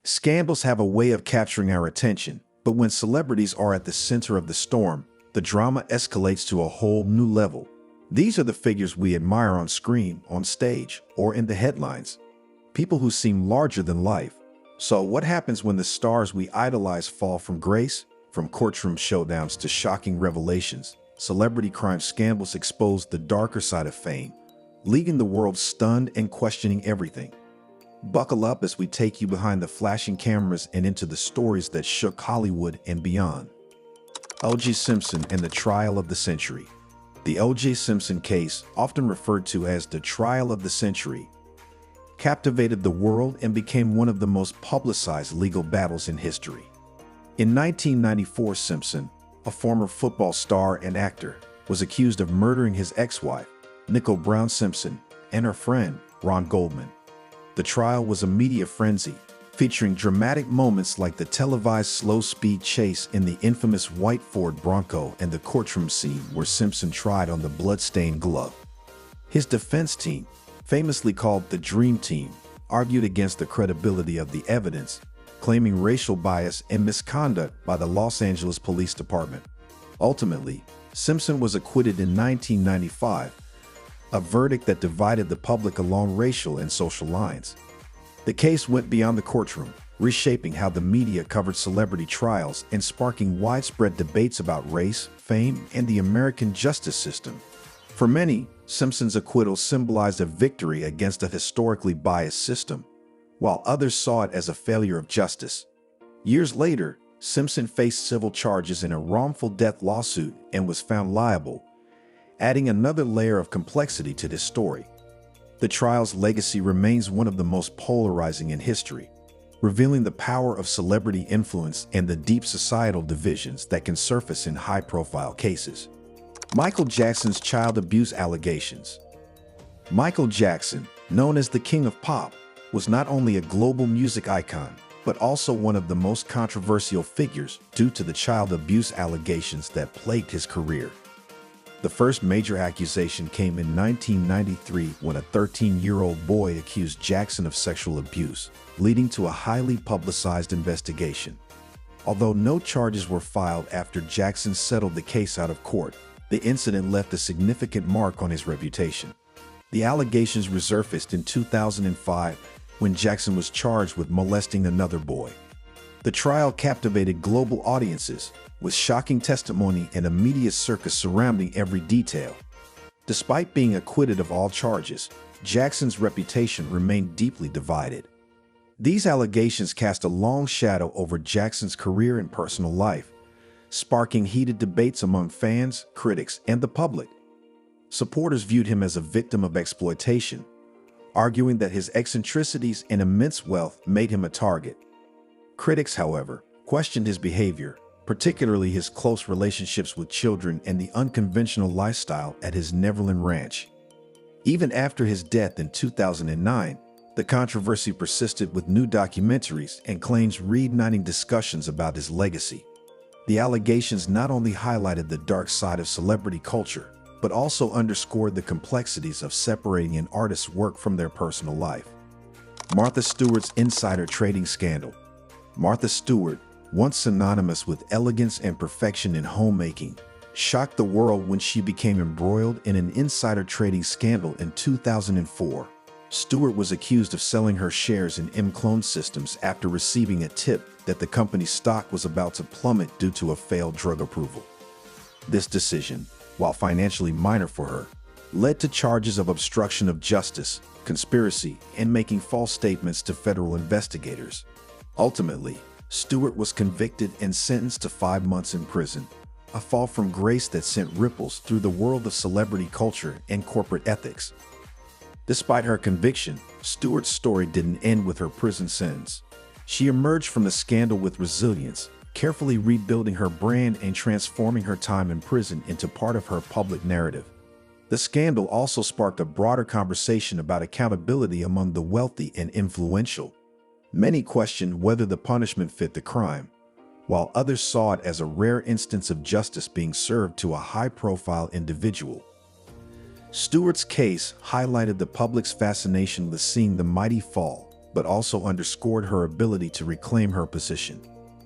Scandals have a way of capturing our attention, but when celebrities are at the center of the storm, the drama escalates to a whole new level. These are the figures we admire on screen, on stage, or in the headlines. People who seem larger than life. So what happens when the stars we idolize fall from grace? From courtroom showdowns to shocking revelations, celebrity crime scandals expose the darker side of fame, leaving the world stunned and questioning everything. Buckle up as we take you behind the flashing cameras and into the stories that shook Hollywood and beyond. O.J. Simpson and the Trial of the Century. The O.J. Simpson case, often referred to as the Trial of the Century, captivated the world and became one of the most publicized legal battles in history. In 1994, Simpson, a former football star and actor, was accused of murdering his ex-wife, Nicole Brown Simpson, and her friend, Ron Goldman. The trial was a media frenzy, featuring dramatic moments like the televised slow-speed chase in the infamous white Ford Bronco and the courtroom scene where Simpson tried on the blood-stained glove. His defense team, famously called the Dream Team, argued against the credibility of the evidence, claiming racial bias and misconduct by the Los Angeles Police Department. Ultimately, Simpson was acquitted in 1995, a verdict that divided the public along racial and social lines. The case went beyond the courtroom, reshaping how the media covered celebrity trials and sparking widespread debates about race, fame, and the American justice system. For many, Simpson's acquittal symbolized a victory against a historically biased system, while others saw it as a failure of justice. Years later, Simpson faced civil charges in a wrongful death lawsuit and was found liable, adding another layer of complexity to this story. The trial's legacy remains one of the most polarizing in history, revealing the power of celebrity influence and the deep societal divisions that can surface in high-profile cases. Michael Jackson's child abuse allegations. Michael Jackson, known as the King of Pop, was not only a global music icon, but also one of the most controversial figures due to the child abuse allegations that plagued his career. The first major accusation came in 1993 when a 13-year-old boy accused Jackson of sexual abuse, leading to a highly publicized investigation. Although no charges were filed after Jackson settled the case out of court, the incident left a significant mark on his reputation. The allegations resurfaced in 2005 when Jackson was charged with molesting another boy. The trial captivated global audiences, with shocking testimony and a media circus surrounding every detail. Despite being acquitted of all charges, Jackson's reputation remained deeply divided. These allegations cast a long shadow over Jackson's career and personal life, sparking heated debates among fans, critics, and the public. Supporters viewed him as a victim of exploitation, arguing that his eccentricities and immense wealth made him a target. Critics, however, questioned his behavior, particularly his close relationships with children and the unconventional lifestyle at his Neverland Ranch. Even after his death in 2009, the controversy persisted with new documentaries and claims reigniting discussions about his legacy. The allegations not only highlighted the dark side of celebrity culture, but also underscored the complexities of separating an artist's work from their personal life. Martha Stewart's insider trading scandal. Martha Stewart, once synonymous with elegance and perfection in homemaking, shocked the world when she became embroiled in an insider trading scandal in 2004. Stewart was accused of selling her shares in M-Clone Systems after receiving a tip that the company's stock was about to plummet due to a failed drug approval. This decision, while financially minor for her, led to charges of obstruction of justice, conspiracy, and making false statements to federal investigators. Ultimately, Stewart was convicted and sentenced to 5 months in prison, a fall from grace that sent ripples through the world of celebrity culture and corporate ethics. Despite her conviction, Stewart's story didn't end with her prison sentence. She emerged from the scandal with resilience, carefully rebuilding her brand and transforming her time in prison into part of her public narrative. The scandal also sparked a broader conversation about accountability among the wealthy and influential. Many questioned whether the punishment fit the crime, while others saw it as a rare instance of justice being served to a high-profile individual. Stewart's case highlighted the public's fascination with seeing the mighty fall, but also underscored her ability to reclaim her position,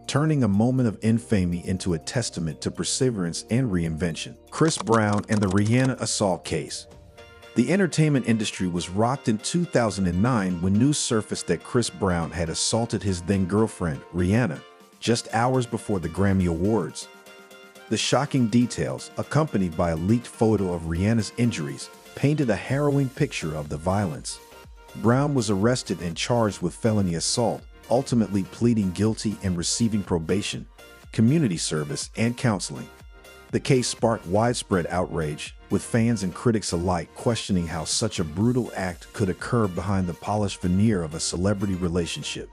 turning a moment of infamy into a testament to perseverance and reinvention. Chris Brown and the Rihanna assault case. The entertainment industry was rocked in 2009 when news surfaced that Chris Brown had assaulted his then-girlfriend, Rihanna, just hours before the Grammy Awards. The shocking details, accompanied by a leaked photo of Rihanna's injuries, painted a harrowing picture of the violence. Brown was arrested and charged with felony assault, ultimately pleading guilty and receiving probation, community service, and counseling. The case sparked widespread outrage, with fans and critics alike questioning how such a brutal act could occur behind the polished veneer of a celebrity relationship.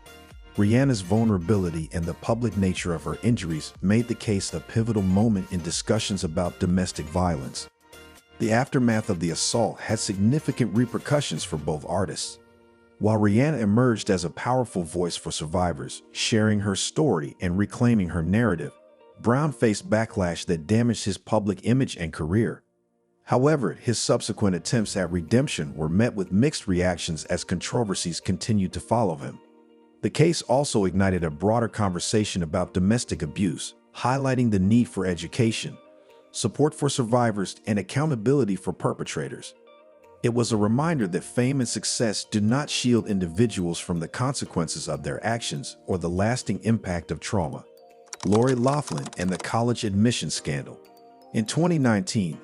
Rihanna's vulnerability and the public nature of her injuries made the case a pivotal moment in discussions about domestic violence. The aftermath of the assault had significant repercussions for both artists. While Rihanna emerged as a powerful voice for survivors, sharing her story and reclaiming her narrative, Brown faced backlash that damaged his public image and career. However, his subsequent attempts at redemption were met with mixed reactions as controversies continued to follow him. The case also ignited a broader conversation about domestic abuse, highlighting the need for education, support for survivors, and accountability for perpetrators. It was a reminder that fame and success do not shield individuals from the consequences of their actions or the lasting impact of trauma. Lori Loughlin and the college admissions scandal. In 2019,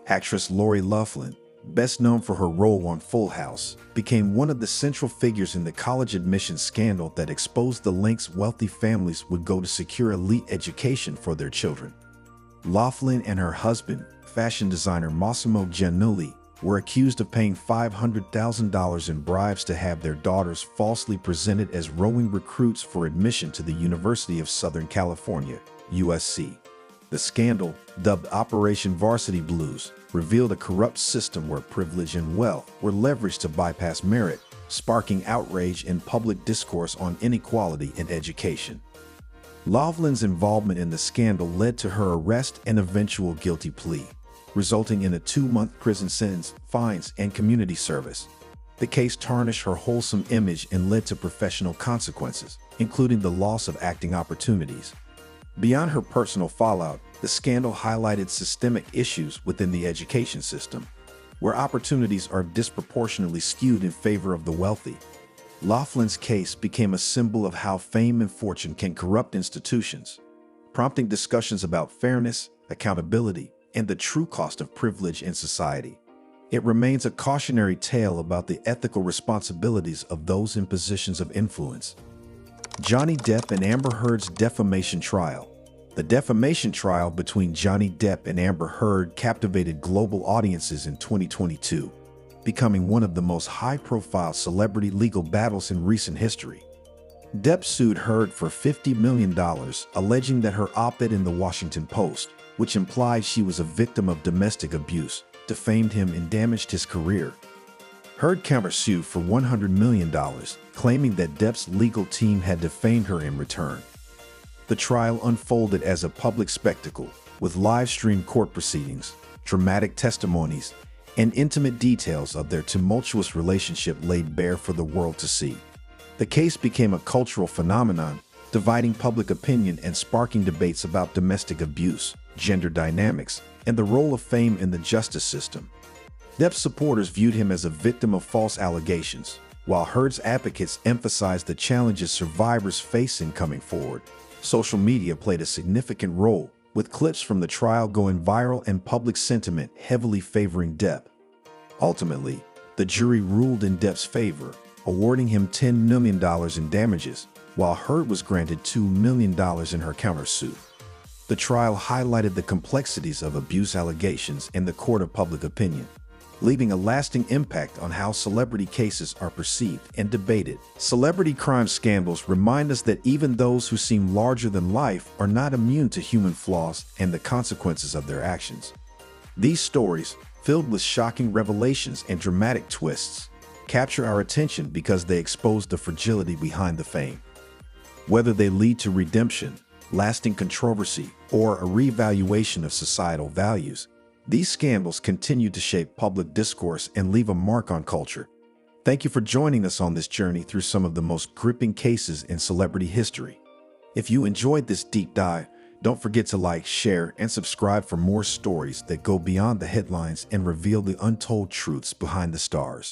actress Lori Loughlin, best known for her role on Full House, became one of the central figures in the college admissions scandal that exposed the lengths wealthy families would go to secure elite education for their children. Loughlin and her husband, fashion designer Massimo Giannulli, were accused of paying $500,000 in bribes to have their daughters falsely presented as rowing recruits for admission to the University of Southern California, USC. The scandal, dubbed Operation Varsity Blues, revealed a corrupt system where privilege and wealth were leveraged to bypass merit, sparking outrage and public discourse on inequality in education. Loughlin's involvement in the scandal led to her arrest and eventual guilty plea, resulting in a 2-month prison sentence, fines, and community service. The case tarnished her wholesome image and led to professional consequences, including the loss of acting opportunities. Beyond her personal fallout, the scandal highlighted systemic issues within the education system, where opportunities are disproportionately skewed in favor of the wealthy. Loughlin's case became a symbol of how fame and fortune can corrupt institutions, prompting discussions about fairness, accountability, and the true cost of privilege in society. It remains a cautionary tale about the ethical responsibilities of those in positions of influence. Johnny Depp and Amber Heard's defamation trial. The defamation trial between Johnny Depp and Amber Heard captivated global audiences in 2022, becoming one of the most high-profile celebrity legal battles in recent history. Depp sued Heard for $50 million, alleging that her op-ed in the Washington Post, which implied she was a victim of domestic abuse, defamed him and damaged his career. Heard countersued for $100 million, claiming that Depp's legal team had defamed her in return. The trial unfolded as a public spectacle, with live-streamed court proceedings, dramatic testimonies, and intimate details of their tumultuous relationship laid bare for the world to see. The case became a cultural phenomenon, dividing public opinion and sparking debates about domestic abuse, gender dynamics, and the role of fame in the justice system. Depp's supporters viewed him as a victim of false allegations, while Heard's advocates emphasized the challenges survivors face in coming forward. Social media played a significant role, with clips from the trial going viral and public sentiment heavily favoring Depp. Ultimately, the jury ruled in Depp's favor, awarding him $10 million in damages, while Heard was granted $2 million in her countersuit. The trial highlighted the complexities of abuse allegations in the court of public opinion, leaving a lasting impact on how celebrity cases are perceived and debated. Celebrity crime scandals remind us that even those who seem larger than life are not immune to human flaws and the consequences of their actions. These stories, filled with shocking revelations and dramatic twists, capture our attention because they expose the fragility behind the fame. Whether they lead to redemption, lasting controversy, or a reevaluation of societal values, these scandals continue to shape public discourse and leave a mark on culture. Thank you for joining us on this journey through some of the most gripping cases in celebrity history. If you enjoyed this deep dive, don't forget to like, share, and subscribe for more stories that go beyond the headlines and reveal the untold truths behind the stars.